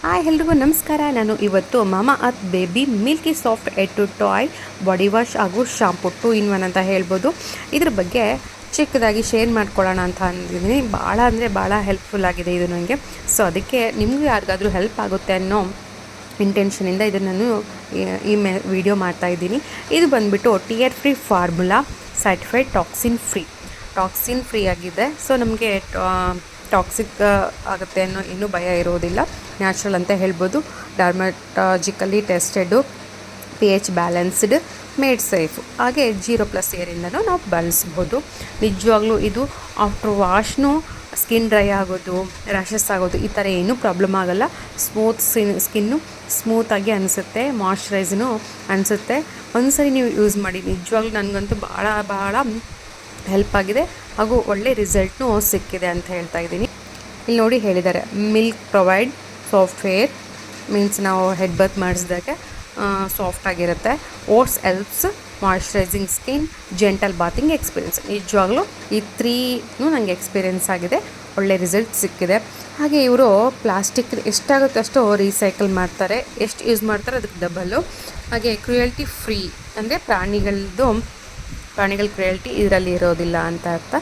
Hi ಎಲ್ರಿಗೂ ನಮಸ್ಕಾರ. ನಾನು ಇವತ್ತು Mamaearth baby milky soft head to toe body wash ಹಾಗೂ ಶಾಂಪು 2 in 1 ಅಂತ ಹೇಳ್ಬೋದು. ಇದ್ರ ಬಗ್ಗೆ ಚಿಕ್ಕದಾಗಿ ಶೇರ್ ಮಾಡ್ಕೊಳ್ಳೋಣ ಅಂತ ಅಂದಿದ್ದೀನಿ. ಭಾಳ ಅಂದರೆ ಭಾಳ ಹೆಲ್ಪ್ಫುಲ್ ಆಗಿದೆ ಇದು ನನಗೆ. ಸೊ ಅದಕ್ಕೆ ನಿಮಗೂ ಯಾರಿಗಾದರೂ ಹೆಲ್ಪ್ ಆಗುತ್ತೆ ಅನ್ನೋ ಇಂಟೆನ್ಷನಿಂದ ಇದನ್ನು ನಾನು ಈ ವಿಡಿಯೋ ಮಾಡ್ತಾಯಿದ್ದೀನಿ. ಇದು ಬಂದುಬಿಟ್ಟು tear free formula certified toxin free ಆಗಿದೆ. ಸೊ ನಮಗೆ ಟಾಕ್ಸಿಕ್ ಆಗುತ್ತೆ ಅನ್ನೋ ಇನ್ನೂ ಭಯ ಇರೋದಿಲ್ಲ. ನ್ಯಾಚುರಲ್ ಅಂತ ಹೇಳ್ಬೋದು. Dermatologically tested, pH balanced, made safe, ಹಾಗೆ 0+ ಏರಿಂದನೂ ನಾವು ಬಳಸ್ಬೋದು. ನಿಜವಾಗ್ಲೂ ಇದು ಆಫ್ಟರ್ ವಾಶ್ನೂ ಸ್ಕಿನ್ ಡ್ರೈ ಆಗೋದು, ರ್ಯಾಷಸ್ ಆಗೋದು ಈ ಥರ ಏನೂ ಪ್ರಾಬ್ಲಮ್ ಆಗೋಲ್ಲ. ಸ್ಕಿನ್ನು ಸ್ಮೂತಾಗಿ ಅನಿಸುತ್ತೆ, ಮಾಯ್ಶ್ಚರೈಸ್ನೂ ಅನಿಸುತ್ತೆ. ಒಂದ್ಸರಿ ನೀವು ಯೂಸ್ ಮಾಡಿ. ನಿಜವಾಗ್ಲೂ ನನಗಂತೂ ಭಾಳ ಹೆಲ್ಪ್ ಆಗಿದೆ ಹಾಗೂ ಒಳ್ಳೆ ರಿಸಲ್ಟ್ನೂ ಸಿಕ್ಕಿದೆ ಅಂತ ಹೇಳ್ತಾ ಇದ್ದೀನಿ. ಇಲ್ಲಿ ನೋಡಿ ಹೇಳಿದ್ದಾರೆ, ಮಿಲ್ಕ್ ಪ್ರೊವೈಡ್ ಸಾಫ್ಟ್ವೇರ್ ಮೀನ್ಸ್ ನಾವು ಹೆಡ್ ಬಾತ್ ಮಾಡಿಸಿದಾಗ ಸಾಫ್ಟಾಗಿರುತ್ತೆ. Oats helps moisturising skin, gentle bathing experience. ನಿಜವಾಗ್ಲೂ ಈ 3 ನನಗೆ ಎಕ್ಸ್ಪೀರಿಯೆನ್ಸ್ ಆಗಿದೆ, ಒಳ್ಳೆ ರಿಸಲ್ಟ್ ಸಿಕ್ಕಿದೆ. ಹಾಗೆ ಇವರು ಪ್ಲಾಸ್ಟಿಕ್ ಎಷ್ಟಾಗುತ್ತೋ ಅಷ್ಟು ರೀಸೈಕಲ್ ಮಾಡ್ತಾರೆ, ಎಷ್ಟು ಯೂಸ್ ಮಾಡ್ತಾರೆ ಅದಕ್ಕೆ ಡಬಲ್ಲು. ಹಾಗೆ ಕ್ರುಯಲ್ಟಿ ಫ್ರೀ ಅಂದರೆ ಪ್ರಾಣಿಗಳ ಕ್ರುಯಲ್ಟಿ ಇದರಲ್ಲಿ ಇರೋದಿಲ್ಲ ಅಂತ ಅರ್ಥ.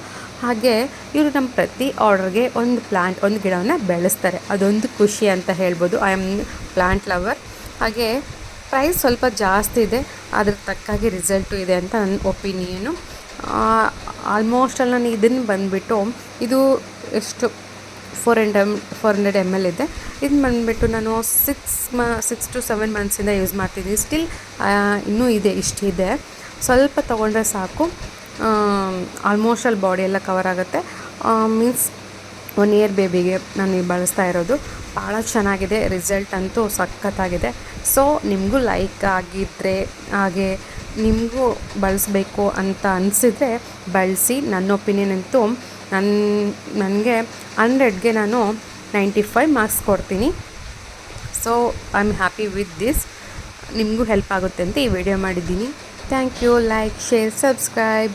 ಹಾಗೆ ಇವರು ನಮ್ಮ ಪ್ರತಿ ಆರ್ಡರ್ಗೆ ಒಂದು ಗಿಡವನ್ನು ಬೆಳೆಸ್ತಾರೆ. ಅದೊಂದು ಖುಷಿ ಅಂತ ಹೇಳ್ಬೋದು. I am plant lover. ಹಾಗೆ ಪ್ರೈಸ್ ಸ್ವಲ್ಪ ಜಾಸ್ತಿ ಇದೆ, ಅದ್ರ ತಕ್ಕಾಗಿ ರಿಸಲ್ಟು ಇದೆ ಅಂತ ನನ್ನ ಒಪಿನಿಯನು. ಆಲ್ಮೋಸ್ಟ್ ಅಲ್ಲಿ ನಾನು ಇದನ್ನು ಬಂದುಬಿಟ್ಟು ಇದು ಎಷ್ಟು 400 ml ಇದೆ. ಇದನ್ನು ಬಂದುಬಿಟ್ಟು ನಾನು 6 to 7 months ಯೂಸ್ ಮಾಡ್ತಿದ್ದೀನಿ. ಸ್ಟಿಲ್ ಇನ್ನೂ ಇದೆ, ಇಷ್ಟಿದೆ. ಸ್ವಲ್ಪ ತೊಗೊಂಡ್ರೆ ಸಾಕು, ಆಲ್ಮೋಸ್ಟ್ ಅಲ್ಲಿ ಬಾಡಿ ಎಲ್ಲ ಕವರ್ ಆಗುತ್ತೆ. ಮೀನ್ಸ್ 1 year ಬೇಬಿಗೆ ನಾನು ಬಳಸ್ತಾ ಇರೋದು. ಭಾಳ ಚೆನ್ನಾಗಿದೆ, ರಿಸಲ್ಟ್ ಅಂತೂ ಸಖತ್ತಾಗಿದೆ. ಸೊ ನಿಮಗೂ ಲೈಕ್ ಆಗಿದ್ದರೆ, ಹಾಗೆ ನಿಮಗೂ ಬಳಸಬೇಕು ಅಂತ ಅನಿಸಿದರೆ ಬಳಸಿ. ನನ್ನ ಒಪಿನಿಯನ್ ಅಂತೂ ನನಗೆ 100ಗೆ ನಾನು 95 ಮಾರ್ಕ್ಸ್ ಕೊಡ್ತೀನಿ. So I am happy with this. ನಿಮಗೂ ಹೆಲ್ಪ್ ಆಗುತ್ತೆ ಅಂತ ಈ ವಿಡಿಯೋ ಮಾಡಿದ್ದೀನಿ. Thank you. Like, share, subscribe.